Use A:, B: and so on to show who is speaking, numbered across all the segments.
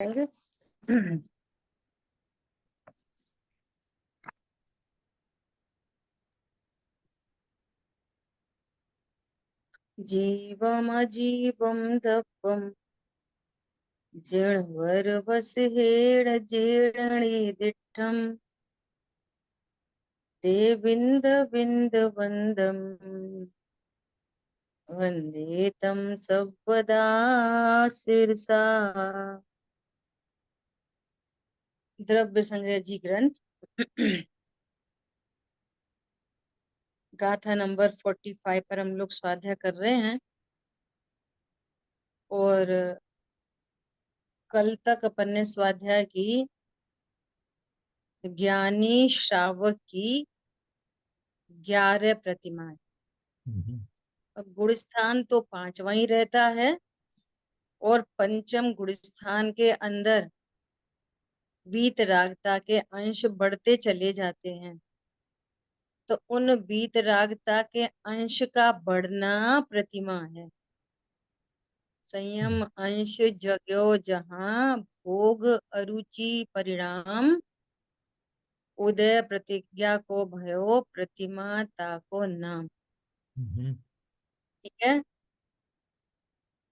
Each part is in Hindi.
A: जाएंगे। जीवमजीवं दप्पं जिह्वर्वसहेण जीर्णनिदिष्टम् ते बिन्द बिन्द वन्दम् वन्दे तं सर्वदा शिरसा। द्रव्य संग्रह जी ग्रंथ गाथा नंबर 45 पर हम लोग स्वाध्याय कर रहे हैं। और कल तक अपन ने स्वाध्याय की ज्ञानी श्रावक की 11 प्रतिमाएं।
B: हम्म।
A: गुण स्थान तो पांचवा ही रहता है और पंचम गुण स्थान के अंदर वीतरागता के अंश बढ़ते चले जाते हैं। तो उन वीतरागता के अंश का बढ़ना प्रतिमा है। संयम अंश जग्यो जहां भोग अरुचि परिणाम उदय प्रतिज्ञा को भयो प्रतिमा ताको नाम।
B: हम्म।
A: ठीक है।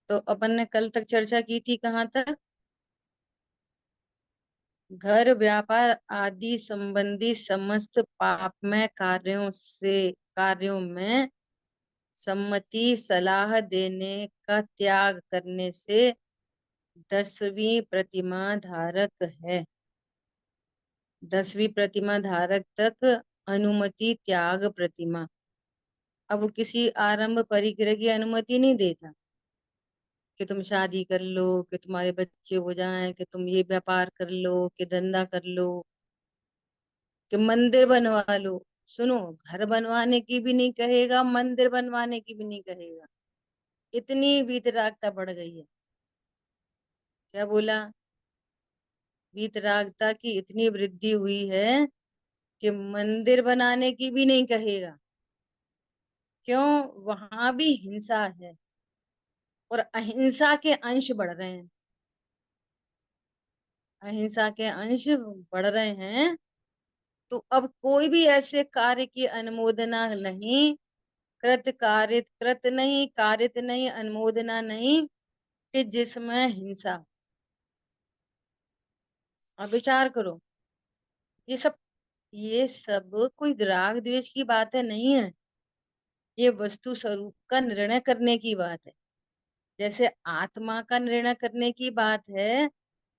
A: तो अपन ने कल तक चर्चा की थी कहाँ तक? घर व्यापार आदि संबंधी समस्त पापमय कार्यों में सम्मति सलाह देने का त्याग करने से 10वीं प्रतिमा धारक है। 10वीं प्रतिमा धारक तक अनुमति त्याग प्रतिमा। अब वो किसी आरंभ परिग्रह की अनुमति नहीं देता कि तुम शादी कर लो, कि तुम्हारे बच्चे हो जाएं, कि तुम ये व्यापार कर लो, कि धंधा कर लो, कि मंदिर बनवा लो। सुनो, घर बनवाने की भी नहीं कहेगा, मंदिर बनवाने की भी नहीं कहेगा। इतनी वीतरागता बढ़ गई है। क्या बोला? वीतरागता की इतनी वृद्धि हुई है कि मंदिर बनाने की भी नहीं कहेगा। क्यों? वहां भी हिंसा है और अहिंसा के अंश बढ़ रहे हैं। अहिंसा के अंश बढ़ रहे हैं। तो अब कोई भी ऐसे कार्य की अनुमोदना नहीं, कृत नहीं, कारित नहीं, अनुमोदना नहीं कि जिसमें हिंसा। अब विचार करो, ये सब ये सब कोई राग द्वेष की बातें नहीं है। ये वस्तु स्वरूप का निर्णय करने की बात है। जैसे आत्मा का निर्णय करने की बात है,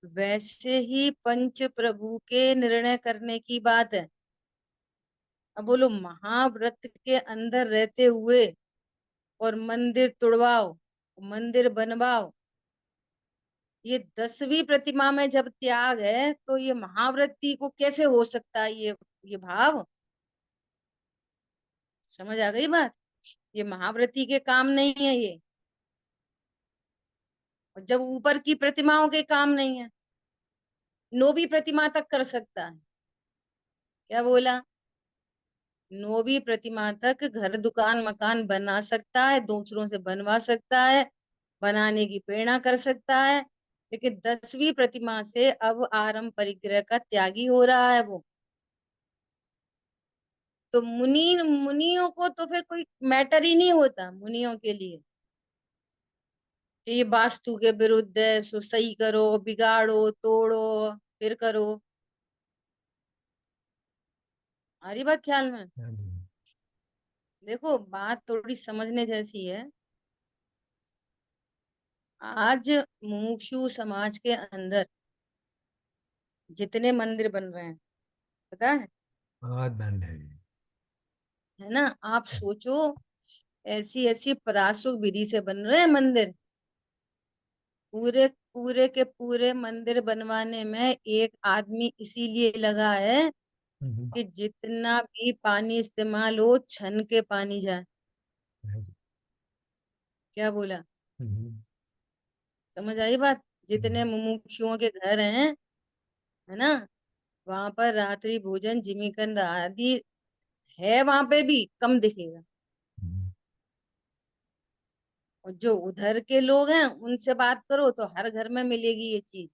A: वैसे ही पंच प्रभु के निर्णय करने की बात है। अब बोलो, महाव्रत के अंदर रहते हुए और मंदिर तुड़वाओ, मंदिर बनवाओ, ये 10वीं प्रतिमा में जब त्याग है तो ये महाव्रती को कैसे हो सकता है? ये भाव समझ आ गई बात? ये महाव्रती के काम नहीं है ये। और जब ऊपर की प्रतिमाओं के काम नहीं है, नौवीं प्रतिमा तक कर सकता है। क्या बोला? नौवीं प्रतिमा तक घर दुकान मकान बना सकता है, दूसरों से बनवा सकता है, बनाने की प्रेरणा कर सकता है। लेकिन 10वीं प्रतिमा से अब आरंभ परिग्रह का त्यागी हो रहा है वो। तो मुनियों को तो फिर कोई मैटर ही नहीं होता मुनियों के लिए कि ये वास्तु के विरुद्ध है, सो सही करो, बिगाड़ो, तोड़ो, फिर करो। आ रही बात ख्याल में? देखो, बात थोड़ी समझने जैसी है। आज मुमुक्षु समाज के अंदर जितने मंदिर बन रहे हैं, पता
B: बहुत दंड है।
A: है ना? आप सोचो, ऐसी ऐसी पराशुक विधि से बन रहे हैं मंदिर। पूरे पूरे के पूरे मंदिर बनवाने में एक आदमी इसीलिए लगा है
B: हम्म।
A: कि जितना भी पानी इस्तेमाल हो, छन के पानी जाए। क्या बोला?
B: हम्म।
A: समझ आई बात? जितने मुमुक्षुओं के घर हैं, है ना, वहां पर रात्रि भोजन जिमीकंद आदि है, वहां पे भी कम दिखेगा। और जो उधर के लोग हैं उनसे बात करो तो हर घर में मिलेगी ये चीज।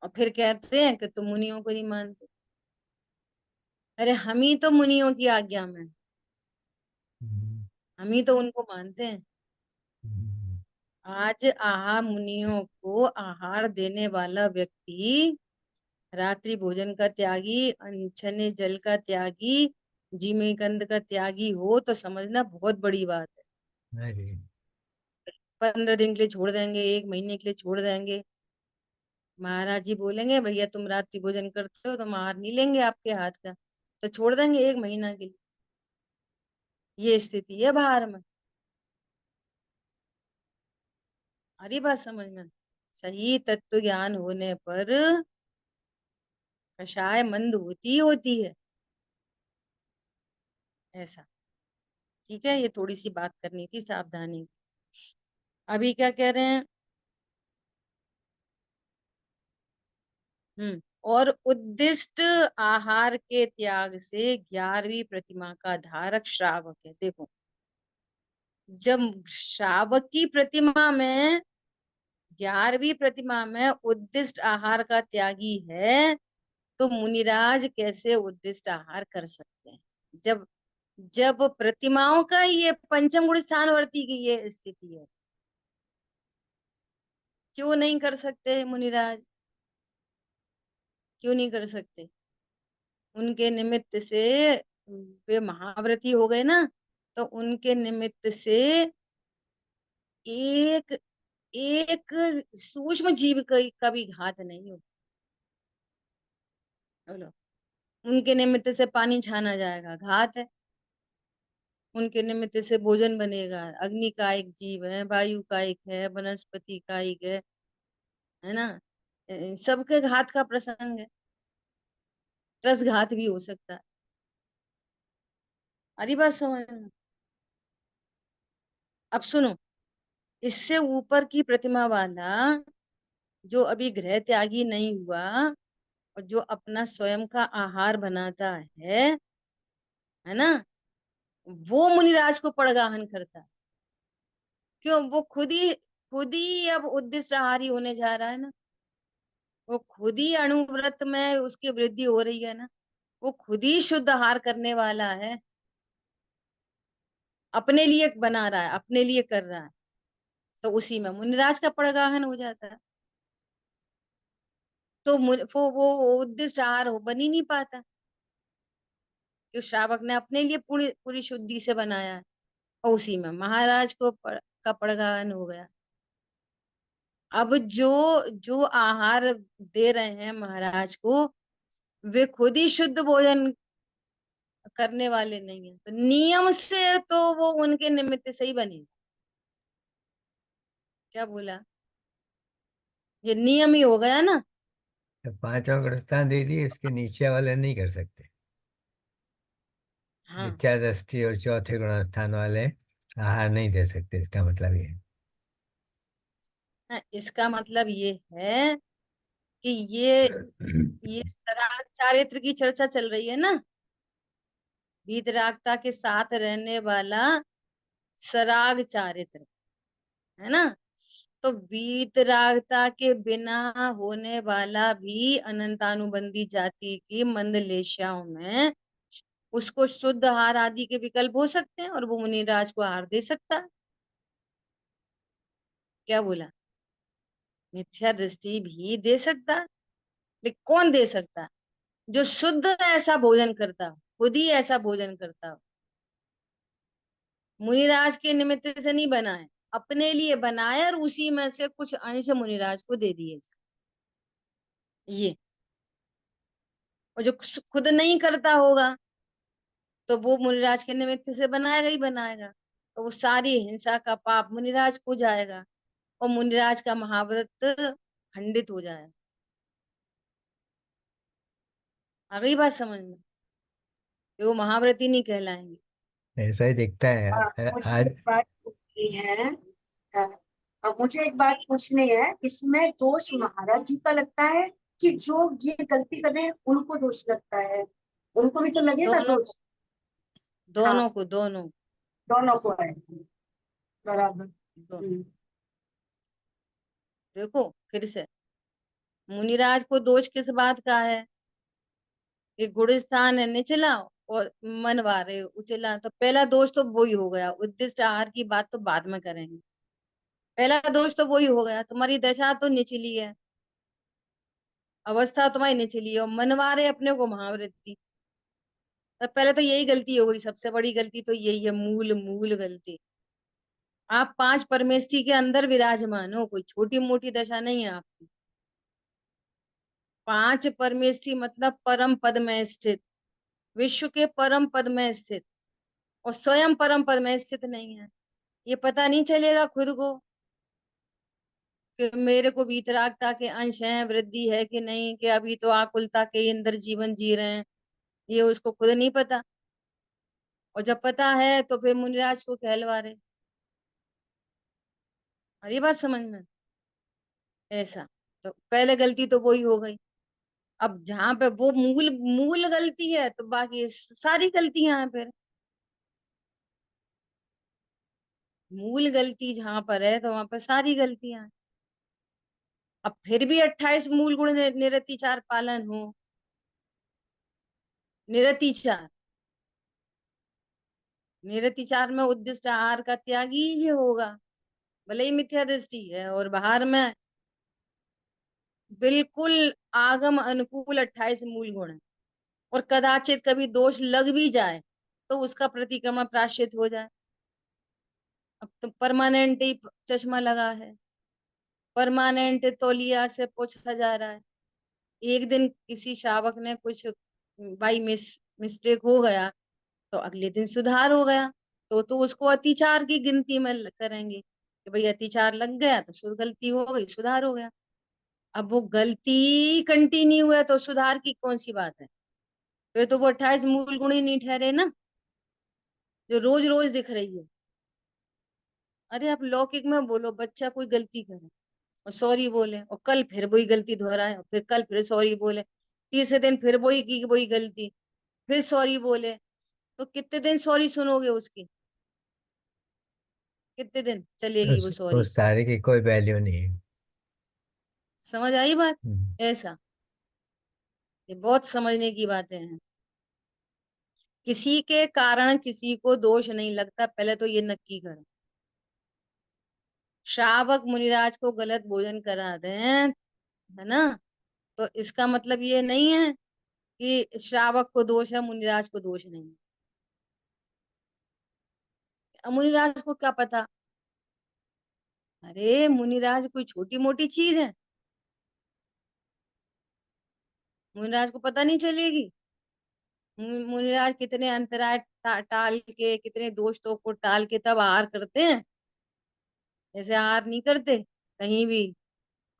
A: और फिर कहते हैं कि तुम मुनियों को नहीं मानते। अरे हम ही तो मुनियों की आज्ञा में,
B: हम्म,
A: हम ही तो उनको मानते हैं।
B: हम्म,
A: आज आहा मुनियों को आहार देने वाला व्यक्ति, रात्रि भोजन का त्यागी, अनछने जल का त्यागी, जिमीकंद का त्यागी हो तो समझना बहुत बड़ी बात है।
B: अरे
A: 15 दिन के लिए छोड़ देंगे, 1 महीने के लिए छोड़ देंगे, महाराज जी बोलेंगे भैया तुम रात्रि भोजन करते हो तो हम आहार नहीं लेंगे आपके हाथ का, तो छोड़ देंगे 1 महीना के लिए। ये स्थिति है बाहर में। हरी बात समझ में। सही तत्व ज्ञान होने पर कषाय मंद होती ही होती है, ऐसा। ठीक है, ये थोड़ी सी बात करनी थी सावधानी। अभी क्या कह रहे हैं। हम्म। और उद्दिष्ट आहार के त्याग से 11वीं प्रतिमा का धारक श्रावक है। देखो, जब श्रावक की प्रतिमा में, 11वीं प्रतिमा में उद्दिष्ट आहार का त्यागी है, तो मुनिराज कैसे उद्दिष्ट आहार कर सकते हैं। जब जब प्रतिमाओं का ये पंचम गुण स्थानवर्ती की ये स्थिति है, क्यों नहीं कर सकते मुनिराज, क्यों नहीं कर सकते। उनके निमित्त से वे महाव्रती हो गए ना, तो उनके निमित्त से एक एक सूक्ष्म जीव का भी घात नहीं हो। बोलो, उनके निमित्त से पानी छाना जाएगा, घात है। उनके निमित्त से भोजन बनेगा, अग्नि का एक जीव है, वायु का एक है, वनस्पति का एक है ना। सबके घात का प्रसंग है, रस घात भी हो सकता है। अरे बात समझ में। अब सुनो, इससे ऊपर की प्रतिमा वाला जो अभी गृह त्यागी नहीं हुआ और जो अपना स्वयं का आहार बनाता है ना, वो मुनिराज को पड़गाहन करता है। क्यों, वो खुद ही अब उद्दिष्ट आहारी होने जा रहा है ना। वो खुद ही अणुव्रत में उसकी वृद्धि हो रही है ना। वो खुद ही शुद्ध आहार करने वाला है, अपने लिए बना रहा है, अपने लिए कर रहा है। तो उसी में मुनिराज का पड़गाहन हो जाता है। तो वो उद्दिष्ट आहार बन ही नहीं पाता, जो श्रावक ने अपने लिए पूरी पूरी शुद्धि से बनाया है। और उसी में महाराज को का पड़गाहन हो गया। अब जो जो आहार दे रहे हैं महाराज को, वे खुद ही शुद्ध भोजन करने वाले नहीं है, तो नियम से तो वो उनके निमित्त से ही बने। क्या बोला, ये नियम ही हो गया ना।
B: तो पांचवा गुणस्थान दे दिए, इसके नीचे वाले नहीं कर सकते।
A: हाँ।
B: मिथ्या दृष्टि और चौथे गुणस्थान वाले आहार नहीं दे सकते, इसका मतलब ये
A: हाँ, इसका मतलब ये है कि ये
B: है।
A: सराग चारित्र की चर्चा चल रही है ना। वीतरागता के साथ रहने वाला सराग चारित्र, है ना। तो वीतरागता के बिना होने वाला भी अनंतानुबंधी जाति की मंदलेशियाओं में उसको शुद्ध आहार आदि के विकल्प हो सकते हैं, और वो मुनिराज को आहार दे सकता है। क्या बोला, मिथ्या दृष्टि भी दे सकता है, लेकिन कौन दे सकता है, जो शुद्ध ऐसा भोजन करता हो, खुद ही ऐसा भोजन करता हो। मुनिराज के निमित्त से नहीं बनाए, अपने लिए बनाए और उसी में से कुछ अंश मुनिराज को दे दिए। ये, और जो खुद नहीं करता होगा तो वो मुनिराज के निमित्त से बनाएगा ही बनाएगा, तो वो सारी हिंसा का पाप मुनिराज को जाएगा, और मुनिराज का महाव्रत खंडित हो जाएगा। आ गई बात समझ में, कि वो महाव्रती नहीं कहलाएंगे।
B: ऐसा ही दिखता है
C: मुझे
B: आज।
C: एक बात पूछनी है। अ, मुझे एक बात पूछनी है, इसमें दोष महाराज जी का लगता है कि जो ये गलती कर रहे हैं उनको दोष लगता है? उनको भी तो लगेगा
A: दोनों
C: दोष।
A: को,
C: हाँ,
A: दोनों को, दोनों
C: दोनों को है। बराबर।
A: दोनों। देखो फिर से, मुनिराज को दोष किस बात का है कि गुणस्थान है निचला और मन वारे उचला, तो पहला दोष तो वही हो गया। उद्दिष्ट आहार की बात तो बाद में करेंगे, पहला दोष तो वही हो गया। तुम्हारी दशा तो निचली है, अवस्था तुम्हारी निचली है, और मनवारे अपने को महावृत्ति। तो पहले तो यही गलती हो गई, सबसे बड़ी गलती तो यही है, मूल मूल गलती। आप पांच परमेष्ठी के अंदर विराजमान हो, कोई छोटी मोटी दशा नहीं है आपकी। पांच परमेष्ठी मतलब परम पद में स्थित, विश्व के परम पद में स्थित, और स्वयं परम पद में स्थित नहीं है। ये पता नहीं चलेगा खुद को कि मेरे को वीतरागता के अंश हैं, वृद्धि है कि नहीं, कि अभी तो आकुलता के अंदर जीवन जी रहे हैं, ये उसको खुद नहीं पता। और जब पता है तो फिर मुनिराज को कहलवा रहे। और ये बात समझ में ऐसा, तो पहले गलती तो वही हो गई। अब जहां पे वो मूल मूल गलती है तो बाकी सारी गलतियां हैं फिर। मूल गलती जहां पर है तो वहां पर सारी गलतियां हैं। अब फिर भी 28 मूल गुण निरतिचार पालन हो, निरतिचार, निरतिचार में उद्दिष्ट आहार का त्यागी ही होगा। भले ही मिथ्या दृष्टि है और बाहर में बिल्कुल आगम अनुकूल 28 मूल गुण है, और कदाचित कभी दोष लग भी जाए तो उसका प्रतिक्रमण प्रायश्चित हो जाए। अब तो परमानेंट ही चश्मा लगा है, परमानेंट तौलिया से पूछा जा रहा है। एक दिन किसी शावक ने कुछ बाई मिस्टेक हो गया, तो अगले दिन सुधार हो गया, तो उसको अतिचार की गिनती में करेंगे कि भाई अतिचार लग गया तो गलती हो गई, सुधार हो गया। अब वो गलती कंटिन्यू है तो सुधार की कौन सी बात है? फिर तो वो 28 मूल गुण ही नहीं ठहरे ना, जो रोज रोज दिख रही है। अरे आप लौकिक में बोलो, बच्चा कोई गलती करे और सॉरी बोले, और कल फिर वही गलती दोहराए, और फिर कल फिर सॉरी बोले, तीसरे दिन फिर वही की वही गलती, फिर सॉरी बोले, तो कितने दिन सॉरी सुनोगे उसकी? कितने दिन चलेगी वो सॉरी?
B: उस सारे की कोई वैल्यू नहीं है।
A: समझ आई बात?
B: हम्म।
A: ऐसा, ये बहुत समझने की बातें हैं। किसी के कारण किसी को दोष नहीं लगता, पहले तो ये नक्की करो। श्रावक मुनिराज को गलत भोजन करा दें, है ना, तो इसका मतलब ये नहीं है कि श्रावक को दोष है, मुनिराज को दोष नहीं है। अब मुनिराज को क्या पता? अरे मुनिराज कोई छोटी मोटी चीज है? मुनिराज को पता नहीं चलेगी? मुनिराज कितने अंतराय टाल के, कितने दोस्तों को टाल के तब आहार करते हैं, ऐसे आहार नहीं करते कहीं भी।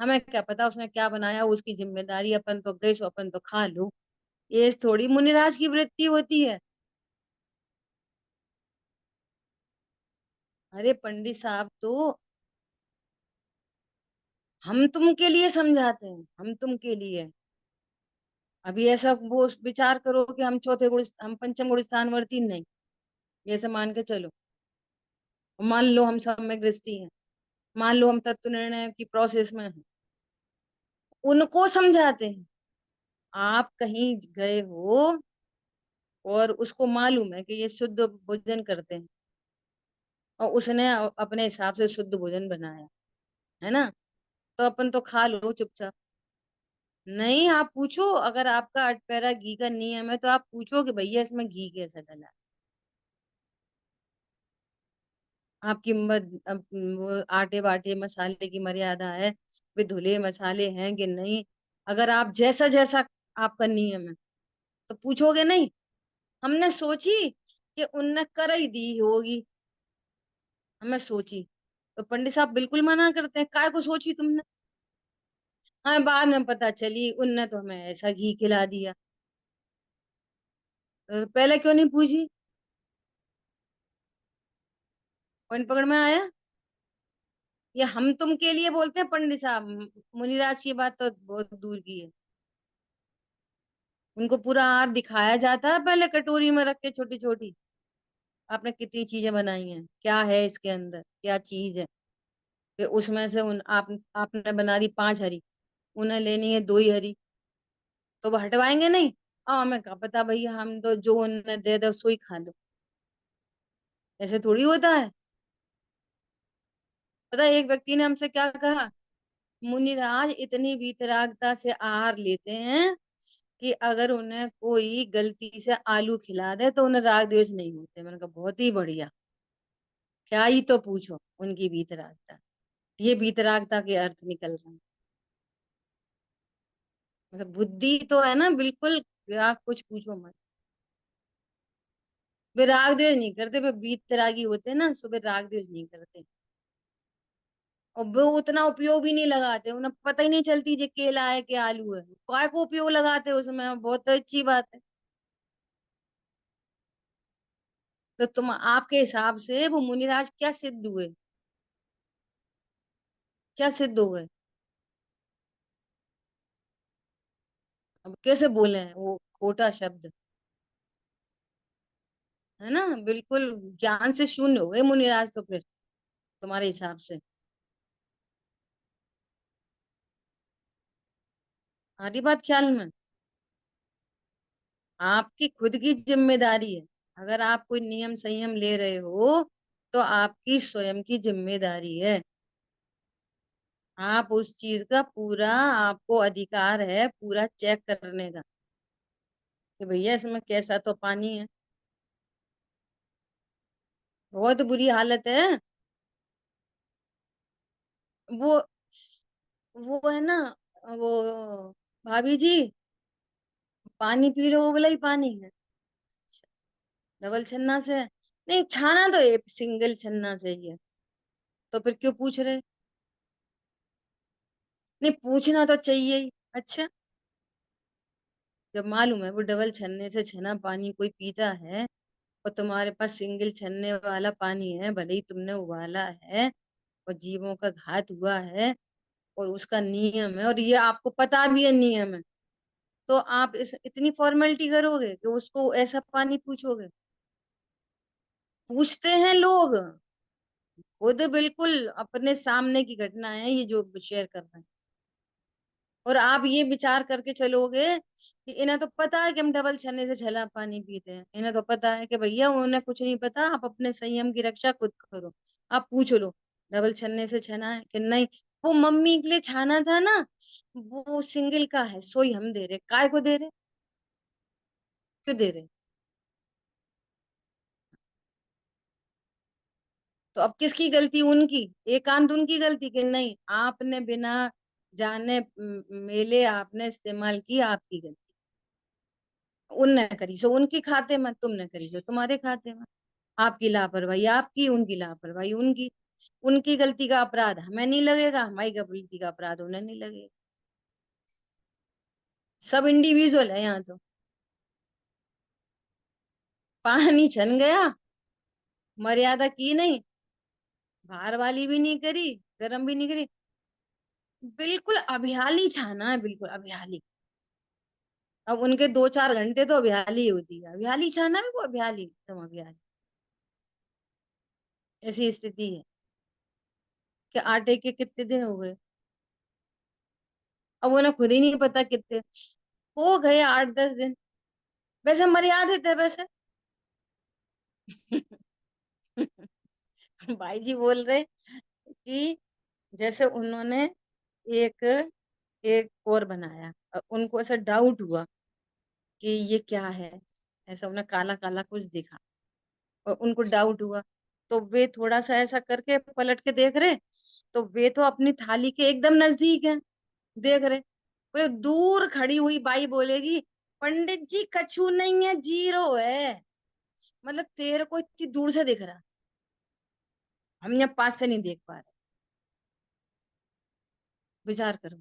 A: हमें क्या पता उसने क्या बनाया, उसकी जिम्मेदारी, अपन तो गए सो अपन तो खा लो, ये थोड़ी मुनिराज की वृत्ति होती है। अरे पंडित साहब, तो हम तुम के लिए समझाते हैं, हम तुम के लिए। अभी ऐसा वो विचार करो कि हम चौथे गुण, हम पंचम गुण स्थानवर्ती नहीं, जैसे मान के चलो, मान लो हम सब में गृहस्थी हैं, मान लो हम तत्व निर्णय की प्रोसेस में हैं, उनको समझाते हैं। आप कहीं गए हो और उसको मालूम है कि ये शुद्ध भोजन करते हैं, और उसने अपने हिसाब से शुद्ध भोजन बनाया, है ना, तो अपन तो खा लो चुपचाप। नहीं, आप पूछो, अगर आपका अटपैरा घी का नियम है तो आप पूछो कि भैया इसमें घी कैसे डला है? आपकी वो आटे बाटे मसाले की मर्यादा है, वे धुले मसाले हैं कि नहीं? अगर आप जैसा जैसा आपका नियम है तो पूछोगे नहीं? हमने सोची कि उनने कर ही दी होगी, हमें सोची, तो पंडित साहब बिल्कुल मना करते हैं, काय को सोची तुमने? हाँ, बाद में पता चली उनने तो हमें ऐसा घी खिला दिया, तो पहले क्यों नहीं पूछी? पॉइंट पकड़ में आया? ये हम तुम के लिए बोलते हैं पंडित साहब, मुनिराज की बात तो बहुत दूर की है। उनको पूरा आहार दिखाया जाता है पहले कटोरी में रख के, छोटी छोटी, आपने कितनी चीजें बनाई हैं, क्या है इसके अंदर, क्या चीज है, फिर उसमें से आपने बना दी 5 हरी, उन्हें लेनी है दो ही हरी, तो वो हटवाएंगे नहीं। हमें क्या पता भैया, हम तो जो उन्हें दे दो सो ही खा लो। ऐसे थोड़ी होता है। पता है, एक व्यक्ति ने हमसे क्या कहा, मुनिराज इतनी वीतरागता से आहार लेते हैं कि अगर उन्हें कोई गलती से आलू खिला दे तो उन्हें राग द्वेष नहीं होते। मैंने कहा बहुत ही बढ़िया, क्या ही तो पूछो उनकी वीतरागता। ये वीतरागता के अर्थ निकल रहे हैं। मतलब बुद्धि तो है ना बिल्कुल, आप कुछ पूछो मत। वे राग द्वेष नहीं करते, वे वीतरागी होते हैं ना, सो वे राग द्वेष नहीं करते। और वो उतना उपयोग भी नहीं लगाते, उन्हें पता ही नहीं चलती ये केला है कि आलू है, काय को उपयोग लगाते हैं उसमें, बहुत अच्छी बात है। तो तुम आपके हिसाब से वो मुनिराज क्या सिद्ध हुए, क्या सिद्ध हो गए? अब कैसे बोले हैं वो खोटा शब्द, है ना, बिल्कुल ज्ञान से शून्य हो गए मुनिराज तो फिर तुम्हारे हिसाब से। आ रही बात ख्याल में? आपकी खुद की जिम्मेदारी है। अगर आप कोई नियम संयम ले रहे हो तो आपकी स्वयं की जिम्मेदारी है। आप उस चीज का पूरा, आपको अधिकार है पूरा चेक करने का कि भैया इसमें कैसा तो पानी है। बहुत बुरी हालत है। वो वो है ना, वो भाभी जी पानी पी रहे हो, वो वाला ही पानी है? डबल छन्ना से है? नहीं, छाना तो एक सिंगल छन्ना चाहिए, तो फिर क्यों पूछ रहे? नहीं, पूछना तो चाहिए ही। अच्छा, जब मालूम है वो डबल छन्ने से छना पानी कोई पीता है, और तुम्हारे पास सिंगल छन्ने वाला पानी है, भले ही तुमने उबाला है और जीवों का घात हुआ है, और उसका नियम है और ये आपको पता भी है नियम है, तो आप इस इतनी फॉर्मेलिटी करोगे कि उसको ऐसा पानी पूछोगे? पूछते हैं लोग, खुद बिल्कुल अपने सामने की घटना है ये जो शेयर कर रहे हैं। और आप ये विचार करके चलोगे कि इन्हें तो पता है कि हम डबल छन्ने से छला पानी पीते हैं, इन्हें तो पता है कि भैया उन्हें कुछ नहीं पता, आप अपने संयम की रक्षा खुद करो। आप पूछ लो डबल छन्ने से छना है कि नहीं, वो मम्मी के लिए छाना था ना, वो सिंगल का है, सोई हम दे रहे, काय को दे रहे, क्यों दे रहे? तो अब किसकी गलती? उनकी, एकांत उनकी गलती कि नहीं आपने बिना जाने मेले आपने इस्तेमाल की, आपकी गलती। उनने करी सो उनकी खाते में, तुमने करी सो तुम्हारे खाते में। आपकी लापरवाही आपकी, उनकी लापरवाही उनकी। उनकी गलती का अपराध हमें नहीं लगेगा, हमारी गलती का अपराध उन्हें नहीं लगेगा। सब इंडिविजुअल है यहाँ तो। पानी छन गया, मर्यादा की नहीं, बाहर वाली भी नहीं करी, गर्म भी नहीं करी, बिल्कुल अभियाली छाना है, बिल्कुल अभियाली। अब उनके 2-4 घंटे तो अभियाली होती है, अभियाली छाना भी वो अभियाली, एकदम अभियाली। ऐसी स्थिति है कि आटे के कितने दिन हो गए, अब उन्हें खुद ही नहीं पता कितने हो गए, 8-10 दिन। वैसे मर्यादित थे वैसे। भाई जी बोल रहे कि जैसे उन्होंने एक एक और बनाया, उनको ऐसा डाउट हुआ कि ये क्या है, ऐसा उन्हें काला काला कुछ दिखा और उनको डाउट हुआ, तो वे थोड़ा सा ऐसा करके पलट के देख रहे, तो वे तो अपनी थाली के एकदम नजदीक है, देख रहे। वो दूर खड़ी हुई बाई बोलेगी, पंडित जी कछु नहीं है, जीरो है। मतलब तेरे को इतनी दूर से दिख रहा, हम यहाँ पास से नहीं देख पा रहे। विचार करो,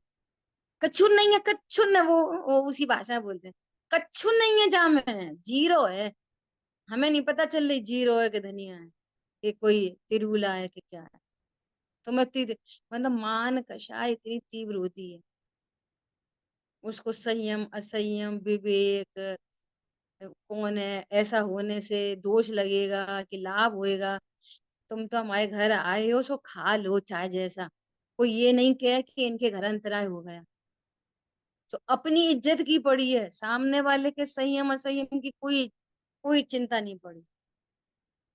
A: कछु नहीं है, कछु न वो उसी भाषा में बोलते हैं, कछु नहीं है जाम है, जीरो है। हमें नहीं पता चल रही जीरो है कि धनिया है कि कोई तिरुला है कि क्या है। तो मैं मतलब मान कषाय इतनी तीव्र होती है, उसको संयम असंयम विवेक कौन है, ऐसा होने से दोष लगेगा कि लाभ होएगा। तुम तो हमारे घर आए हो सो खा लो चाहे जैसा, कोई ये नहीं कहे कि इनके घर अंतराय हो गया। तो अपनी इज्जत की पड़ी है, सामने वाले के संयम असंयम की कोई कोई चिंता नहीं पड़ी।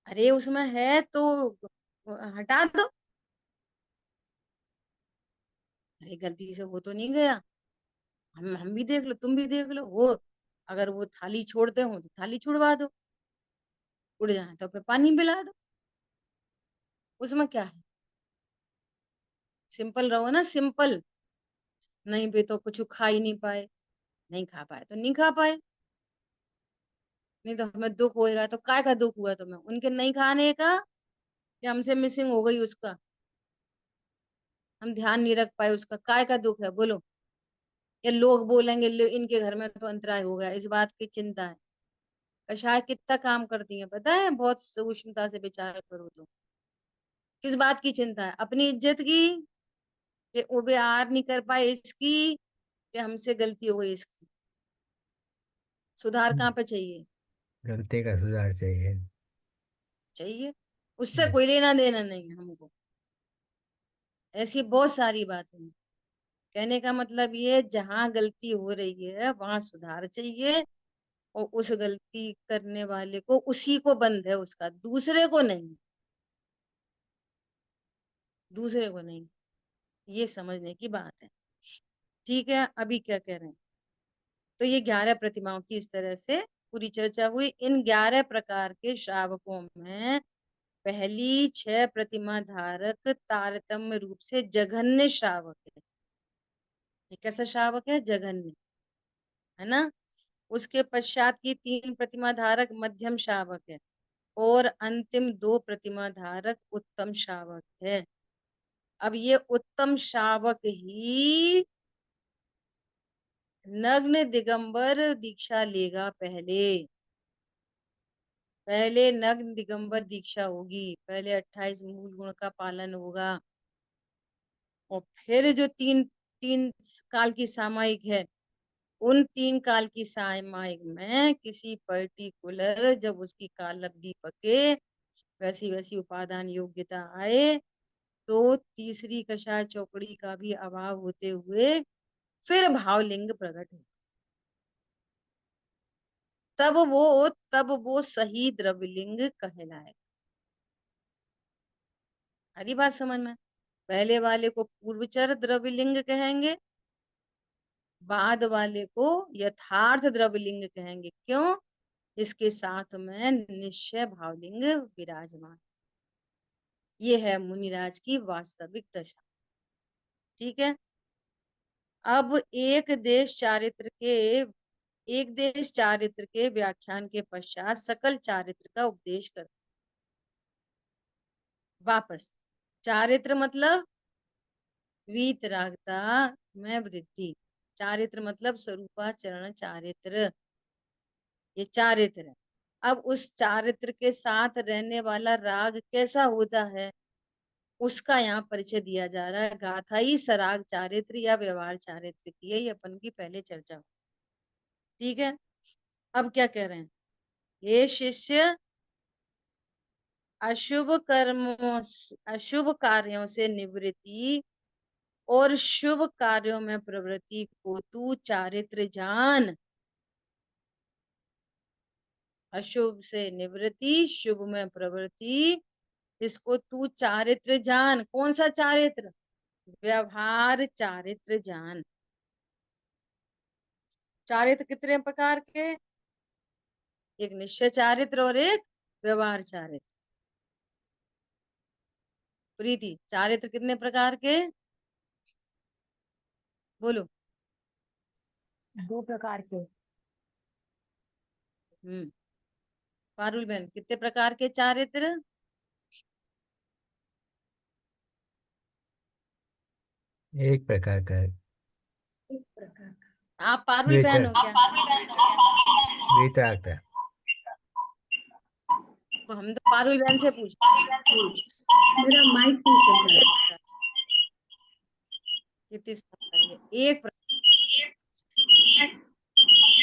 A: अरे उसमें है तो हटा दो। अरे गलती से वो तो नहीं गया, हम भी देख लो, तुम भी देख लो, वो अगर वो थाली छोड़ते हो तो थाली छुड़वा दो, उड़ जाए तो फिर पानी पिला दो, उसमें क्या है। सिंपल रहो ना, सिंपल। नहीं भी तो कुछ खा ही नहीं पाए, नहीं खा पाए तो नहीं खा पाए, नहीं तो हमें दुख होएगा तो काय का दुख हुआ तुम्हें, उनके नहीं खाने का या हमसे मिसिंग हो गई उसका, हम ध्यान नहीं रख पाए उसका, काय का दुख है बोलो। या लोग बोलेंगे इनके घर में तो अंतराय हो गया, इस बात की चिंता है। कषाय कितना काम करती है पता है, बहुत सूक्ष्मता से विचार करो तो। किस बात की चिंता है, अपनी इज्जत की, कि वो व्यवहार नहीं कर पाए इसकी, कि हमसे गलती हो गई इसकी। सुधार कहाँ पे चाहिए?
B: गलती का सुधार चाहिए।
A: चाहिए, उससे
B: हम्म,
A: कोई लेना देना नहीं है हमको। ऐसी बहुत सारी बातें हैं। कहने का मतलब ये, जहां गलती हो रही है वहां सुधार चाहिए, और उस गलती करने वाले को, उसी को बंद है उसका, दूसरे को नहीं, दूसरे को नहीं। ये समझने की बात है। ठीक है, अभी क्या कह रहे हैं, तो ये 11 प्रतिमाओं की इस तरह से पूरी चर्चा हुई। इन 11 प्रकार के श्रावकों में पहली 6 प्रतिमा धारक तारतम्य रूप से जघन्य श्रावक है। ये कैसा श्रावक है? जघन्य, है ना। उसके पश्चात की 3 प्रतिमा धारक मध्यम श्रावक है, और अंतिम 2 प्रतिमा धारक उत्तम श्रावक है। अब ये उत्तम श्रावक ही नग्न दिगंबर दीक्षा लेगा पहले। पहले नग्न दिगंबर दीक्षा होगी, पहले 28 मूल गुण का पालन होगा, और फिर जो तीन तीन काल की सामायिक है, उन 3 काल की सामायिक में किसी पर्टिकुलर, जब उसकी काल अवधि पके, वैसी वैसी उपादान योग्यता आए, तो तीसरी कषाय चौकड़ी का भी अभाव होते हुए फिर भावलिंग प्रकट हो, तब वो सही द्रव्यलिंग कहलाए। हरी बात समझ में? पहले वाले को पूर्वचर द्रव्यलिंग कहेंगे, बाद वाले को यथार्थ द्रव्यलिंग कहेंगे। क्यों? इसके साथ में निश्चय भावलिंग विराजमान। ये है मुनिराज की वास्तविक दशा। ठीक है। अब एक देश चारित्र के व्याख्यान के पश्चात सकल चारित्र का उपदेश कर, वापस। चारित्र मतलब वीतरागता में वृद्धि, चारित्र मतलब स्वरूपाचरण चारित्र, ये चारित्र है। अब उस चारित्र के साथ रहने वाला राग कैसा होता है, उसका यहाँ परिचय दिया जा रहा है। गाथा ही सराग चारित्र या व्यवहार चारित्र की, यही अपन की पहले चर्चा हुई। ठीक है। अब क्या कह रहे हैं, हे शिष्य, अशुभ कार्यों से निवृत्ति और शुभ कार्यों में प्रवृत्ति को तू चारित्र जान। अशुभ से निवृत्ति, शुभ में प्रवृत्ति, इसको तू चारित्र जान। कौन सा चारित्र? व्यवहार चारित्र जान। चारित्र कितने प्रकार के? एक निश्चय चारित्र और एक व्यवहार चारित्र। प्रीति, चारित्र कितने प्रकार के? बोलो।
D: 2 प्रकार के।
A: पारुल बहन, कितने प्रकार के चारित्र?
B: एक प्रकार का है।
D: एक प्रकार का।
A: आप पारुल
B: वित
A: बहन हो क्या?
B: वितरागता।
A: तो हम तो पारुल बहन से पूछ,
D: मेरा माइक नहीं चल रहा है।
A: कितनी समझ है? एक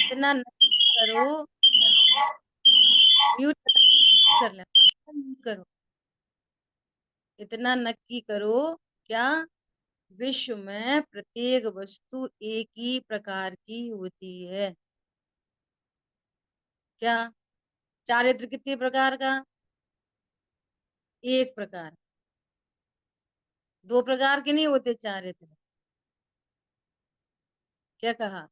A: इतना नहीं करो, म्यूट कर ले, म्यूट करो। इतना नक्की करो क्या, विश्व में प्रत्येक वस्तु एक ही प्रकार की होती है। क्या? चारित्र कितने प्रकार का? एक प्रकार। दो प्रकार के नहीं होते चारित्र। क्या कहा?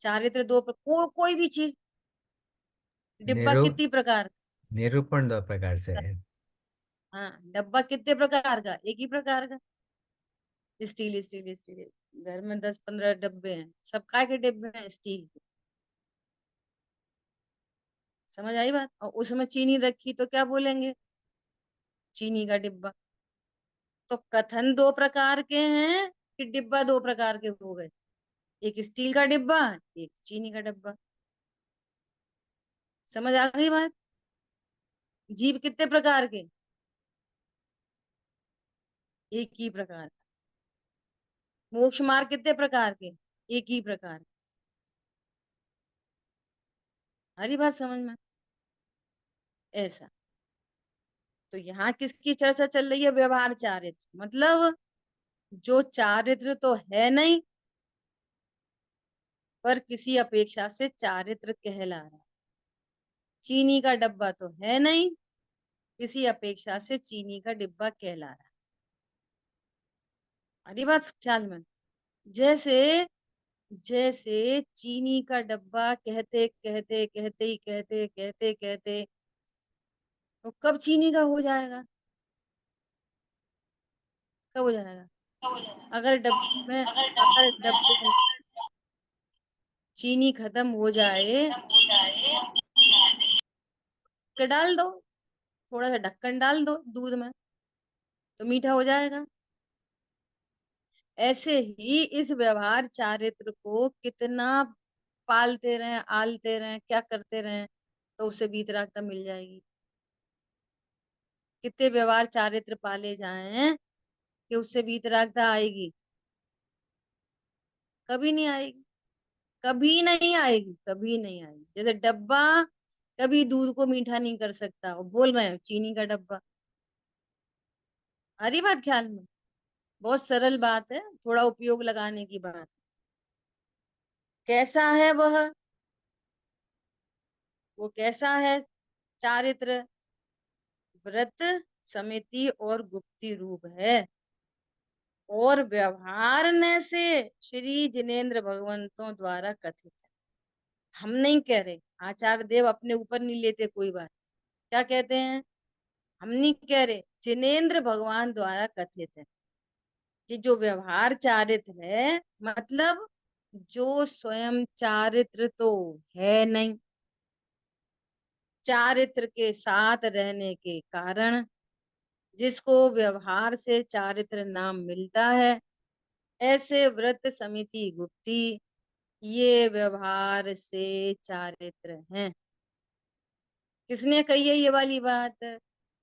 A: चारित्र कोई भी चीज। डिब्बा
B: निरू
A: कितनी प्रकार?
B: निरूपण दो प्रकार से है।
A: हाँ, डब्बा कितने प्रकार का? एक ही प्रकार का। Steel steel steel. घर में 10-15 डब्बे हैं, सब काय के डिब्बे हैं? स्टील के। समझ आई बात? और उसमें चीनी रखी तो क्या बोलेंगे? चीनी का डिब्बा। तो कथन दो प्रकार के हैं कि डिब्बा दो प्रकार के हो गए? एक स्टील का डिब्बा, एक चीनी का डिब्बा। समझ आ गई बात? जीव कितने प्रकार के? एक ही प्रकार। मोक्ष मार्ग कितने प्रकार के? एक ही प्रकार। हरी बात समझ में? ऐसा। तो यहाँ किसकी चर्चा चल रही है? व्यवहार चारित्र। मतलब जो चारित्र तो है नहीं, पर किसी अपेक्षा से चारित्र कहला रहा है। चीनी का डब्बा तो है नहीं, किसी अपेक्षा से चीनी का डिब्बा कहला रहा है। हरी बात ख्याल में? जैसे जैसे चीनी का डब्बा कहते कहते कहते ही कहते कहते कहते तो कब चीनी का हो जाएगा? कब हो जाएगा? अगर डब्बे में अगर डब्बे में चीनी खत्म हो जाए तो डाल दो, थोड़ा सा ढक्कन डाल दो दूध में, तो मीठा हो जाएगा। ऐसे ही इस व्यवहार चारित्र को कितना पालते रहें, आलते रहें, क्या करते रहें, तो उसे वीतरागता मिल जाएगी। कितने व्यवहार चारित्र पाले जाएं कि उससे वीतरागता आएगी? कभी नहीं आएगी। कभी नहीं आएगी, कभी नहीं आएगी। जैसे डब्बा कभी दूध को मीठा नहीं कर सकता, और बोल रहे हैं चीनी का डब्बा। आ रही बात ख्याल में? बहुत सरल बात है, थोड़ा उपयोग लगाने की बात। कैसा है वह? वो कैसा है चारित्र? व्रत, समिति और गुप्ती रूप है, और व्यवहार ने से श्री जिनेन्द्र भगवंतों द्वारा कथित है। हम नहीं कह रहे, आचार्य देव अपने ऊपर नहीं लेते कोई बात। क्या कहते हैं? हम नहीं कह रहे, जिनेन्द्र भगवान द्वारा कथित है कि जो व्यवहार चारित्र है, मतलब जो स्वयं चारित्र तो है नहीं, चारित्र के साथ रहने के कारण जिसको व्यवहार से चारित्र नाम मिलता है, ऐसे व्रत, समिति, गुप्ती ये व्यवहार से चारित्र हैं। किसने कही है ये वाली बात?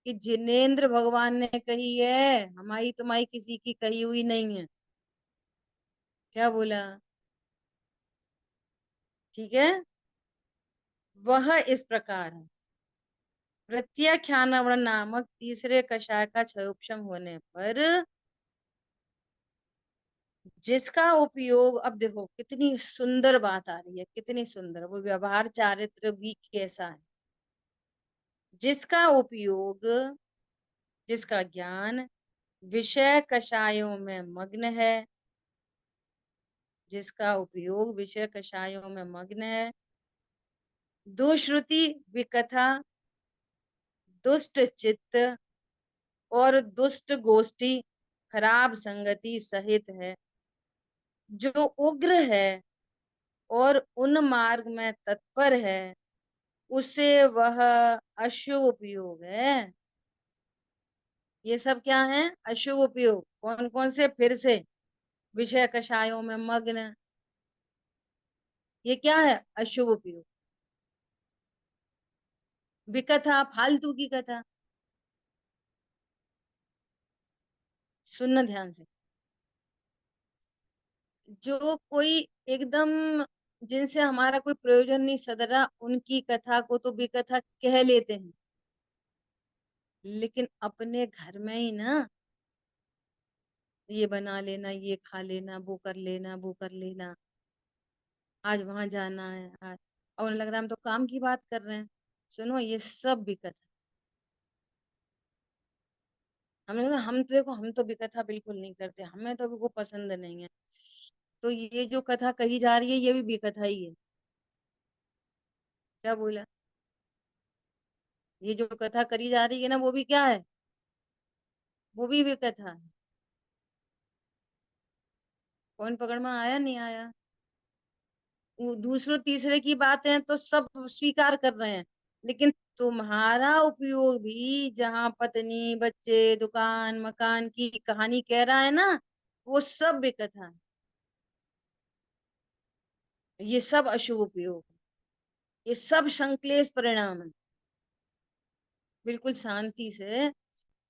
A: कि जिनेन्द्र भगवान ने कही है, हमारी तुम्हारी किसी की कही हुई नहीं है। क्या बोला? ठीक है। वह इस प्रकार है। प्रत्याख्यानवण नामक तीसरे कषाय का क्षयोपशम होने पर जिसका उपयोग, अब देखो कितनी सुंदर बात आ रही है, कितनी सुंदर। वो व्यवहार चारित्र भी कैसा है? जिसका उपयोग, जिसका ज्ञान विषय कषायों में मग्न है, जिसका उपयोग विषय कषायों में मग्न है, दुश्रुति, विकथा, दुष्ट चित्त और दुष्ट गोष्ठी, खराब संगति सहित है, जो उग्र है और उन मार्ग में तत्पर है, उसे वह अशुभ उपयोग है। ये सब क्या है? अशुभ उपयोग। कौन कौन से? फिर से, विषय कषायों में मग्न, ये क्या है? अशुभ उपयोग। विकथा, फालतू की कथा। सुनना ध्यान से। जो कोई एकदम, जिनसे हमारा कोई प्रयोजन नहीं सद रहा, उनकी कथा को तो विकथा कह लेते हैं, लेकिन अपने घर में ही ना ये बना लेना, ये खा लेना, वो कर लेना, वो कर लेना, आज वहां जाना है आज। और उन्हें लग रहा है हम तो काम की बात कर रहे हैं। सुनो, ये सब विकट है। हमने कहा हम तो देखो, हम तो विकथा बिल्कुल नहीं करते, हमें तो वो पसंद नहीं है। तो ये जो कथा कही जा रही है ये भी विकथा ही है। क्या बोला? ये जो कथा करी जा रही है ना, वो भी क्या है? वो भी विकथा है। कौन पकड़ में आया? नहीं आया? वो दूसरों तीसरे की बातें तो सब स्वीकार कर रहे हैं, लेकिन तुम्हारा उपयोग भी जहां पत्नी बच्चे दुकान मकान की कहानी कह रहा है ना, वो सब विकथा है। ये सब अशुभ उपयोग है, ये सब संक्लेश परिणाम है। बिल्कुल शांति से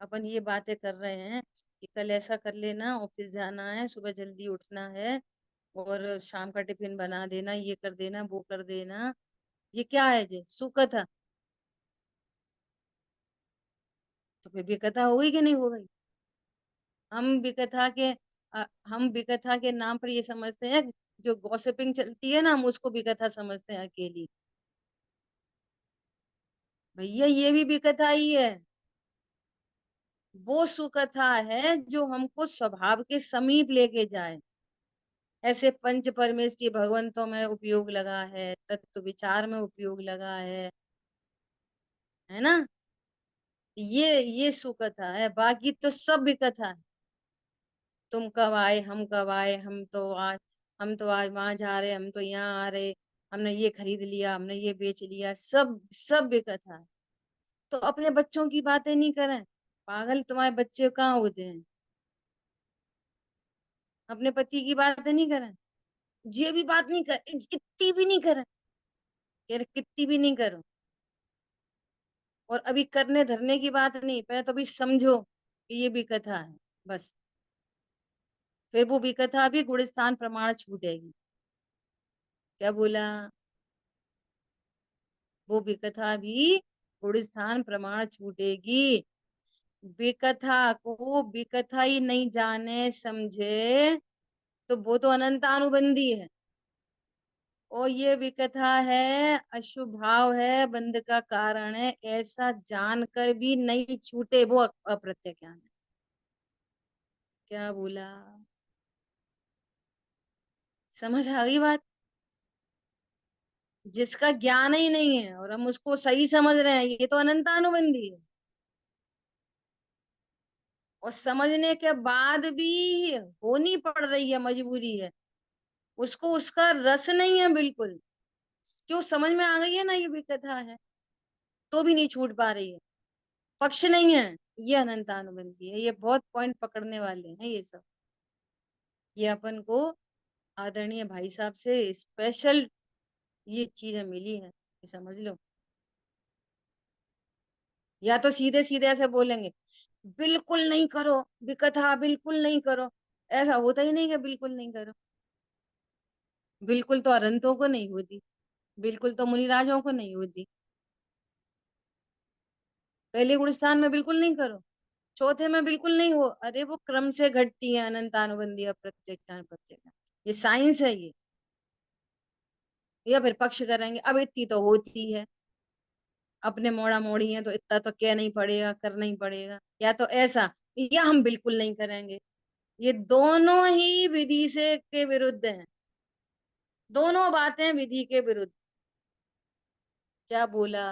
A: अपन ये बातें कर रहे हैं कि कल ऐसा कर लेना, ऑफिस जाना है, सुबह जल्दी उठना है, और शाम का टिफिन बना देना, ये कर देना, वो कर देना। ये क्या है? जी सुकथा। तो फिर विकथा हो गई कि नहीं हो गई? हम विकथा के हम विकथा के नाम पर ये समझते हैं, जो गॉसिपिंग चलती है ना, हम उसको विकथा समझते हैं अकेली। भैया ये भी विकथा ही है। वो सुकथा है जो हमको स्वभाव के समीप लेके जाए। ऐसे पंच परमेष्टि भगवंतों में उपयोग लगा है, तत्व विचार में उपयोग लगा है ना? ये सुकथा है, बाकी तो सब विकथा है। तुम कब आए, हम कब आए, हम तो आज वहां जा रहे, हम तो यहाँ आ रहे, हमने ये खरीद लिया, हमने ये बेच लिया, सब सब विकथा है। तो अपने बच्चों की बातें नहीं करें। पागल, तुम्हारे बच्चे कहाँ होते हैं? अपने पति की बातें नहीं करें। ये भी बात नहीं कर, इतनी भी नहीं करें। कह रहे कितनी भी नहीं करो। और अभी करने धरने की बात नहीं, पहले तो अभी समझो कि ये भी कथा है, बस। फिर वो भी कथा भी गुण स्थान प्रमाण छूटेगी। क्या बोला? वो भी कथा भी गुण स्थान प्रमाण छूटेगी। विकथा को विकथा ही नहीं जाने समझे तो वो तो अनंतानुबंधी है। और ये विकथा है, अशुभ भाव है, बंध का कारण है, ऐसा जानकर भी नहीं छूटे, वो अप्रत्यज्ञान है। क्या बोला? समझ आ गई बात? जिसका ज्ञान ही नहीं है और हम उसको सही समझ रहे हैं, ये तो अनंतानुबंधी है। और समझने के बाद भी होनी पड़ रही है, मजबूरी है, उसको उसका रस नहीं है बिल्कुल। क्यों? समझ में आ गई है ना ये भी कथा है, तो भी नहीं छूट पा रही है, पक्ष नहीं है। ये अनंतानुबंधी है। ये बहुत पॉइंट पकड़ने वाले हैं ये सब। ये अपन को आदरणीय भाई साहब से स्पेशल ये चीजें मिली हैं, ये समझ लो। या तो सीधे सीधे ऐसे बोलेंगे, बिल्कुल नहीं करो विकथा, बिल्कुल नहीं करो। ऐसा होता ही नहीं कि बिल्कुल नहीं करो। बिल्कुल तो अरंतों को नहीं होती, बिल्कुल तो मुनिराजों को नहीं होती। पहले गुण स्थान में बिल्कुल नहीं करो, चौथे में बिल्कुल नहीं हो, अरे वो क्रम से घटती है, अनंतानुबंधी अप्रत्यक्षान प्रत्यक्ष। ये साइंस है ये। या फिर पक्ष करेंगे, अब इतनी तो होती है, अपने मोड़ा मोड़ी है तो इतना तो क्या नहीं पड़ेगा, करना ही पड़ेगा। या तो ऐसा, या हम बिल्कुल नहीं करेंगे। ये दोनों ही विधि से के विरुद्ध हैं। दोनों बातें विधि के विरुद्ध। क्या बोला?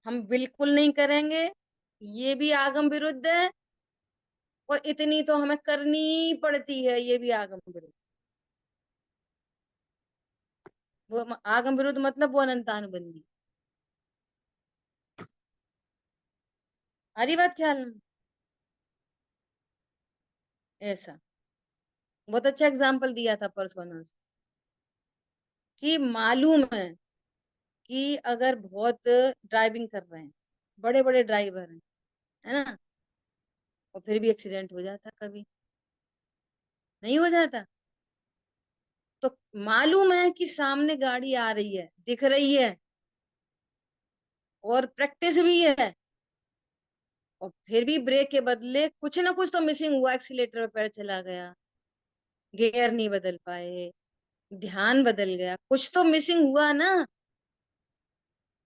A: हम बिल्कुल नहीं करेंगे, ये भी आगम विरुद्ध है। और इतनी तो हमें करनी पड़ती है, ये भी आगम विरुद्ध। वो आगम विरुद्ध मतलब वो अनंतानुबंधी। हरी बात ख्याल में? ऐसा बहुत अच्छा एग्जाम्पल दिया था परसों ने, कि मालूम है कि अगर बहुत ड्राइविंग कर रहे हैं, बड़े बड़े ड्राइवर हैं, है ना, और फिर भी एक्सीडेंट हो जाता, कभी नहीं हो जाता। तो मालूम है कि सामने गाड़ी आ रही है, दिख रही है, और प्रैक्टिस भी है, और फिर भी ब्रेक के बदले कुछ ना कुछ तो मिसिंग हुआ, एक्सीलेटर पे पैर चला गया, गियर नहीं बदल पाए, ध्यान बदल गया, कुछ तो मिसिंग हुआ ना।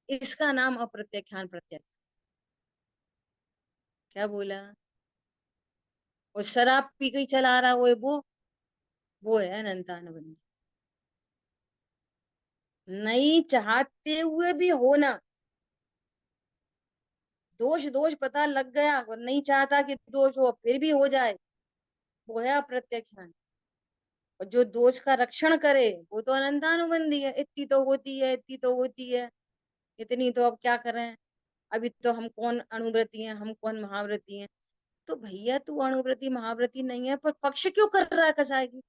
A: इसका नाम अप्रत्याख्यान प्रत्याख्यान। क्या बोला? और शराब पी के ही चला रहा वो है अनंतानुबंधी। नहीं चाहते हुए भी होना, दोष दोष पता लग गया और नहीं चाहता कि दोष हो फिर भी हो जाए, वो है अप्रत्याख्यान। और जो दोष का रक्षण करे वो तो अनंतानुबंधी है। इतनी तो होती है, इतनी तो होती है, इतनी तो अब क्या करें, अभी तो हम कौन अणुव्रती हैं, हम कौन महाव्रती हैं। तो भैया तू अणुव्रती महाव्रती नहीं है, पर पक्ष क्यों कर रहा है कसाय की?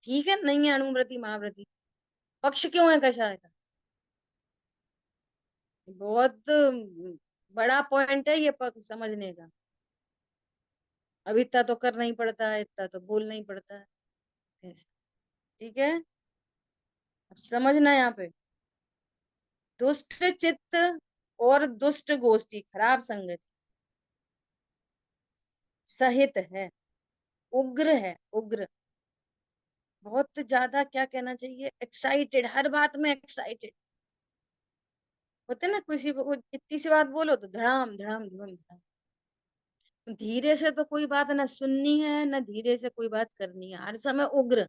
A: ठीक है नहीं है अणुव्रती महाव्रती, पक्ष क्यों है कसाय का? बहुत बड़ा पॉइंट है ये पक्ष समझने का। अब इतना तो करना ही पड़ता है, इतना तो बोलना ही पड़ता है, ऐसा। ठीक है, अब समझना यहाँ पे, दुष्ट चित्त और दुष्ट गोष्ठी, खराब संगति सहित है, उग्र है, उग्र, बहुत ज्यादा, क्या कहना चाहिए, एक्साइटेड, हर बात में एक्साइटेड होते ना। किसी को इतनी सी बात बोलो तो धड़ाम धड़ाम धड़ाम धड़ाम। धीरे से तो कोई बात ना सुननी है ना धीरे से कोई बात करनी है, हर समय उग्र,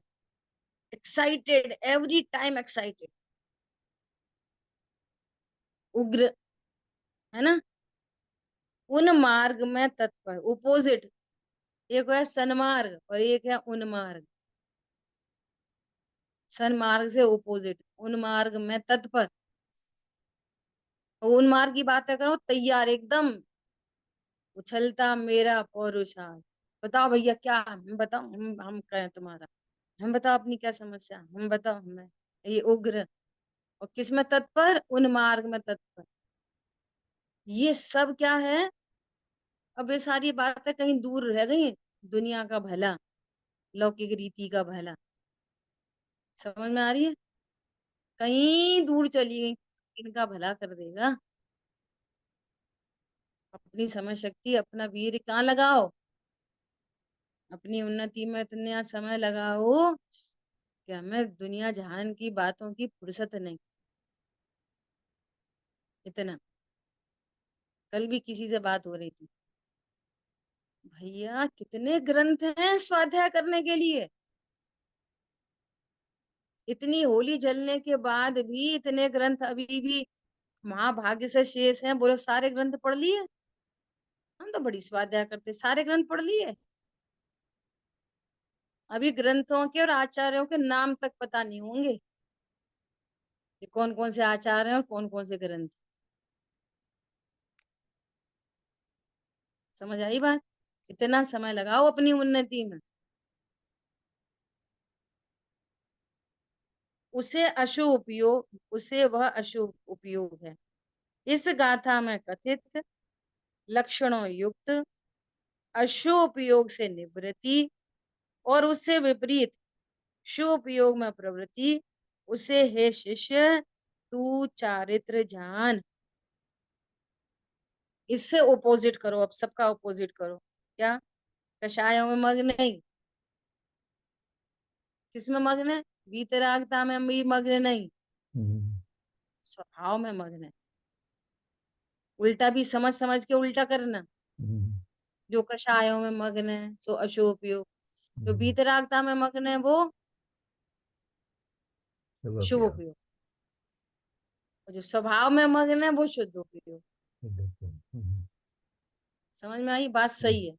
A: एक्साइटेड, एवरी टाइम एक्साइटेड, उग्र, है ना। उन मार्ग में तत्पर, उपोजिट, एक है सन्मार्ग और एक है उन्मार्ग। सन्मार्ग से उपोजिट, उन्मार्ग में तत्पर। उन्मार्ग की बातें करो तैयार एकदम, उछलता मेरा पौरुषार्थ। बताओ भैया क्या, हम बताओ, हम कहें तुम्हारा, हम बताओ अपनी क्या समस्या, हम बताओ हमें। ये उग्र, और किस में तत्पर, उन्मार्ग में तत्पर। ये सब क्या है? अब ये सारी बातें कहीं दूर रह गई, दुनिया का भला, लौकिक रीति का भला, समझ में आ रही है? कहीं दूर चली गई, इनका भला कर देगा। अपनी समझ शक्ति, अपना वीर कहाँ लगाओ, अपनी उन्नति में इतना समय लगाओ कि हमें दुनिया जहान की बातों की फुर्सत नहीं। इतना, कल भी किसी से बात हो रही थी, भैया कितने ग्रंथ हैं स्वाध्याय करने के लिए, इतनी होली जलने के बाद भी इतने ग्रंथ अभी भी महाभाग्य से शेष हैं। बोलो सारे ग्रंथ पढ़ लिए? हम तो बड़ी स्वाध्याय करते, सारे ग्रंथ पढ़ लिए? अभी ग्रंथों के और आचार्यों के नाम तक पता नहीं होंगे कि कौन कौन से आचार्य हैं और कौन कौन से ग्रंथ। समझ आई बात? इतना समय लगाओ अपनी उन्नति में। उसे वह अशुभ उपयोग है। इस गाथा में कथित लक्षणों युक्त अशुभ उपयोग से निवृत्ति और उससे विपरीत शुभ उपयोग में प्रवृत्ति, उसे हे शिष्य तू चारित्र जान। इससे ओपोजिट करो, अब सबका ओपोजिट करो। क्या? कषायों में मग्न नहीं, किसमें मग्न है? वीतरागता में भी मग्न नहीं, स्वभाव में मग्न है। उल्टा भी समझ समझ के उल्टा करना। जो कषायों में मग्न है सो अशुभ उपयोग, जो वीतरागता में मग्न है वो शुभ उपयोग, और जो स्वभाव में मग्न है वो शुद्ध उपयोग। समझ में आई बात? सही है।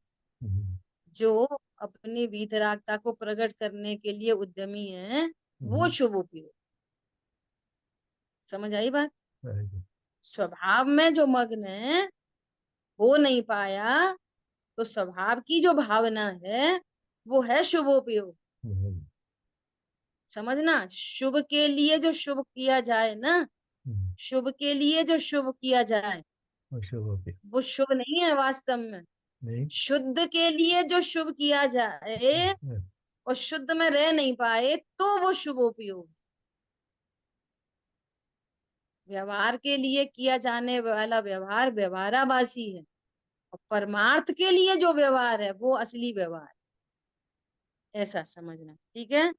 A: जो अपनी वीतरागता को प्रकट करने के लिए उद्यमी है वो शुभ उपयोग। समझ आई बात? स्वभाव में जो मग्न है, हो नहीं पाया, तो स्वभाव की जो भावना है वो है शुभोपयोग। समझना, शुभ के लिए जो शुभ किया जाए ना, शुभ के लिए जो शुभ किया जाए वो शुभ नहीं है वास्तव में।
B: नहीं।
A: शुद्ध के लिए जो शुभ किया जाए और शुद्ध में रह नहीं पाए तो वो शुभोपयोग। व्यवहार के लिए किया जाने वाला व्यवहार व्यवहाराभासी है, और परमार्थ के लिए जो व्यवहार है वो असली व्यवहार, ऐसा समझना। ठीक है।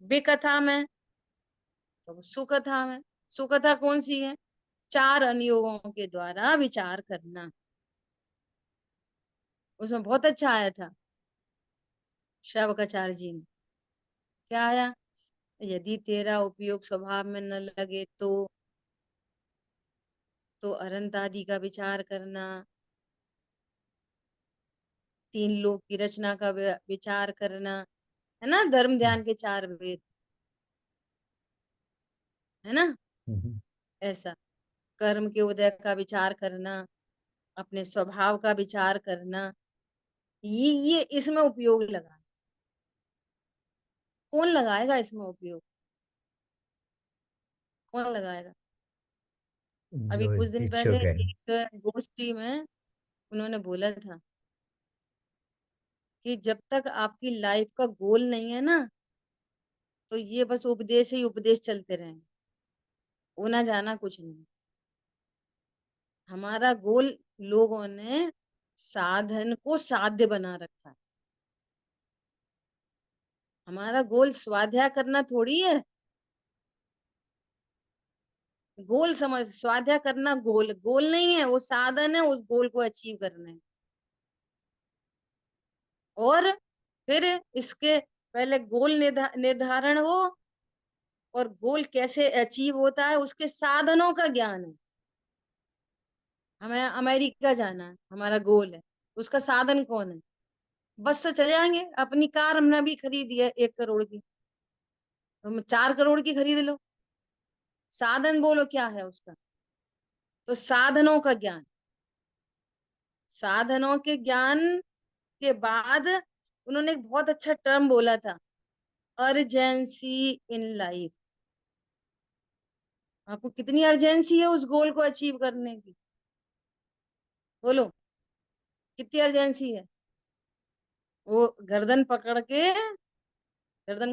A: विकथा में तो सुकथा में, सुकथा कौन सी है? चार अनुयोगों के द्वारा विचार करना। उसमें बहुत अच्छा आया था श्रावकाचार्य जी ने। क्या आया? यदि तेरा उपयोग स्वभाव में न लगे तो अनंत आदि का विचार करना, तीन लोक की रचना का विचार करना, है ना, धर्म ध्यान के चार वेद, है ना,
B: हम्म,
A: ऐसा कर्म के उदय का विचार करना, अपने स्वभाव का विचार करना, ये इसमें उपयोग लगा। कौन लगाएगा इसमें उपयोग? कौन लगाएगा? अभी
B: जो
A: कुछ दिन पहले
B: इच्छुक है।
A: एक गोष्ठी में उन्होंने बोला था कि जब तक आपकी लाइफ का गोल नहीं है ना, तो ये बस उपदेश ही उपदेश चलते रहेंगे, होना जाना कुछ नहीं। हमारा गोल, लोगों ने साधन को साध्य बना रखा है। हमारा गोल स्वाध्याय करना थोड़ी है। गोल समझ, स्वाध्याय करना गोल गोल नहीं है, वो साधन है उस गोल को अचीव करने है। और फिर इसके पहले गोल निर्धारण हो, और गोल कैसे अचीव होता है उसके साधनों का ज्ञान है। हमें अमेरिका जाना है, हमारा गोल है, उसका साधन कौन है? बस से चले जाएंगे। अपनी कार हमने अभी खरीदी है 1 करोड़ की, तो हम 4 करोड़ की खरीद लो। साधन बोलो क्या है उसका? तो साधनों का ज्ञान, साधनों के ज्ञान के बाद उन्होंने एक बहुत अच्छा टर्म बोला था, अर्जेंसी इन लाइफ। आपको कितनी अर्जेंसी है उस गोल को अचीव करने की? बोलो, कितनी अर्जेंसी है? वो गर्दन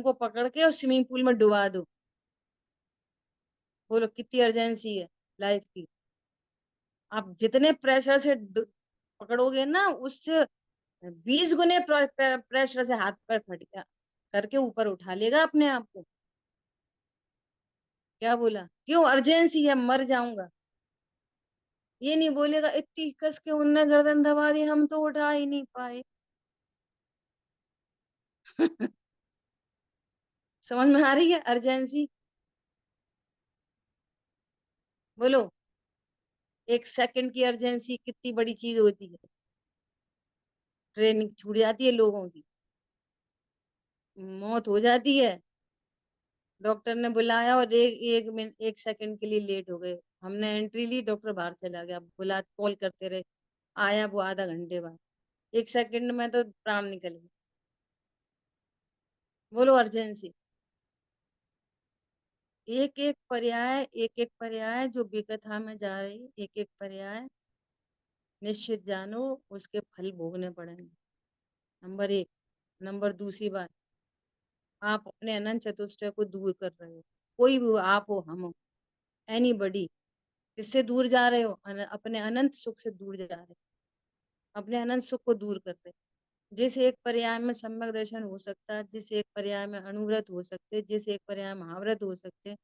A: को पकड़ के और स्विमिंग पूल में डुबा दो। बोलो कितनी अर्जेंसी है लाइफ की? आप जितने प्रेशर से पकड़ोगे ना, उससे 20 गुने प्रेशर से हाथ पर फट करके ऊपर उठा लेगा अपने आप को। क्या बोला? क्यों? अर्जेंसी है, मर जाऊंगा। ये नहीं बोलेगा इतनी कस के उनने गर्दन दबा दी, हम तो उठा ही नहीं पाए। समझ में आ रही है अर्जेंसी? बोलो, 1 सेकंड की अर्जेंसी कितनी बड़ी चीज होती है। ट्रेनिंग छूट जाती है लोगों की, मौत हो जाती है। डॉक्टर ने बुलाया और 1 सेकंड के लिए लेट हो गए, हमने एंट्री ली, डॉक्टर बाहर चला गया, बुला कॉल करते रहे, आया वो आधा घंटे बाद। 1 सेकंड में तो प्राण निकल गए। बोलो अर्जेंसी। एक एक पर्याय जो विकथा में जा रही, एक एक पर्याय निश्चित जानो उसके फल भोगने पड़ेंगे। नंबर 1। नंबर दूसरी बात, आप अपने अनंत चतुष्टय को दूर कर रहे हो। कोई भी हो, आप हो, हम हो, एनीबडी। किससे दूर जा रहे हो? अपने अनंत सुख से दूर जा रहे हो, अपने अनंत सुख को दूर कर रहे हो। जिस एक पर्याय में सम्यक दर्शन हो सकता है, जिस एक पर्याय में अनुव्रत हो सकते, जिस एक पर्याय में महाव्रत हो सकते,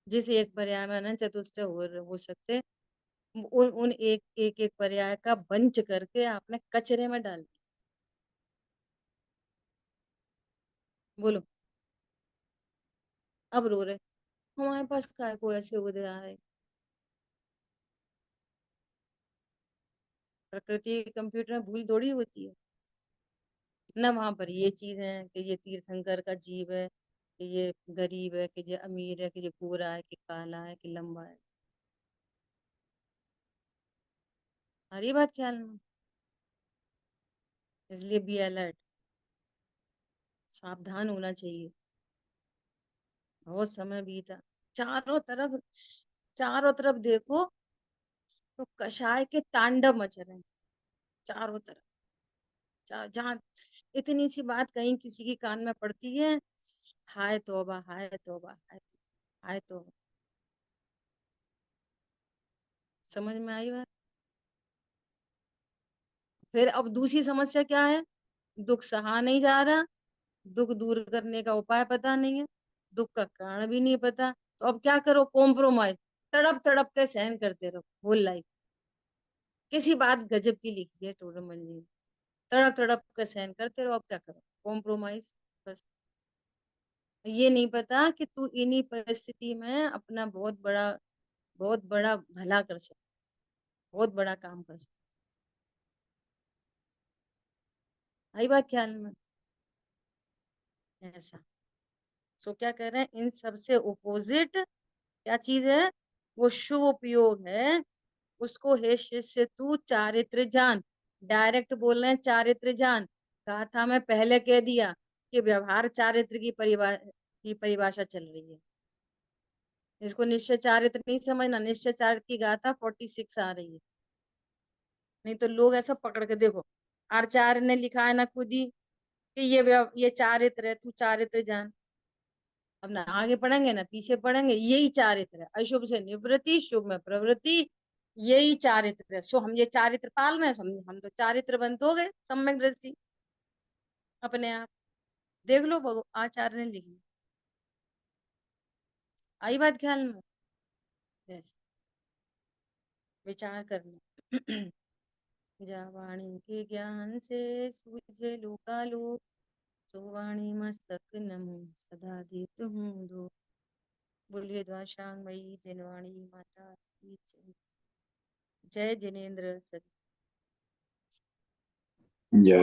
A: जिस एक पर्याय में अनंत चतुष्टय हो सकते, उन एक पर्याय का बंच करके आपने कचरे में डाल दिया। बोलो, अब रो रहे हमारे पास काय को ऐसे उदय आ रहे। प्रकृति के कंप्यूटर में भूल थोड़ी होती है ना, वहां पर ये चीज है कि ये तीर्थंकर का जीव है, कि ये गरीब है, कि ये अमीर है, कि ये गोरा है, कि काला है, कि लंबा है। हर ये बात ख्याल में, इसलिए बी अलर्ट, सावधान होना चाहिए। बहुत समय बीता, चारों तरफ, चारों तरफ देखो तो कषाय के तांडव मच रहे हैं चारों तरफ। जहाँ इतनी सी बात कहीं किसी की कान में पड़ती है, हाय तौबा, हाय तौबा, हाय तौबा, हाय तौबा। समझ में आई बात? फिर अब दूसरी समस्या क्या है? दुख सहा नहीं जा रहा, दुख दूर करने का उपाय पता नहीं है, दुख का कारण भी नहीं पता, तो अब क्या करो? कॉम्प्रोमाइज, तड़प तड़प के सहन करते रहो होल लाइफ। किसी बात गजब की लिखी है टोडरमल जी ने, तड़प तड़प के सहन करते रहो। अब क्या करो? कॉम्प्रोमाइज। बस ये नहीं पता कि तू इन्हीं परिस्थिति में अपना बहुत बड़ा भला कर सकता, बहुत बड़ा काम कर सकता। आई बात ख्याल में? ऐसा। सो क्या कह रहे हैं, इन सबसे ओपोजिट क्या चीज है? वो शुभ उपयोग है। उसको हे शिष्य तू चारित्र जान। डायरेक्ट बोल रहे हैं चारित्र जान। कहा था मैं पहले, कह दिया कि व्यवहार चारित्र की परिभाषा चल रही है। इसको निश्चय चारित्र नहीं समझना। निश्चय चारित्र की गाथा 46 आ रही है। नहीं तो लोग ऐसा पकड़ के देखो, आचार्य ने लिखा है ना खुद ही कि ये चारित्र है, तू चारित्र जान। अब ना आगे पढ़ेंगे ना पीछे पढ़ेंगे, यही चारित्र है। अशुभ से निवृत्ति, शुभ में प्रवृत्ति, यही चारित्र है। सो हम ये चारित्र पाल रहे हैं, हम तो चारित्रवंत हो गए सम्यक दृष्टि अपने आप। देख लो आचार्य ने लिखी। आई बात ख्याल में? जैसे विचार करना। जा वाणी के ज्ञान से सूझे लोकालोक, सो वाणी मस्तक नमो सदा देत हूँ दो। बोलिए द्वाशांगमयी जिनवाणी माता की जय। जय जिनेन्द्र सर।
E: जय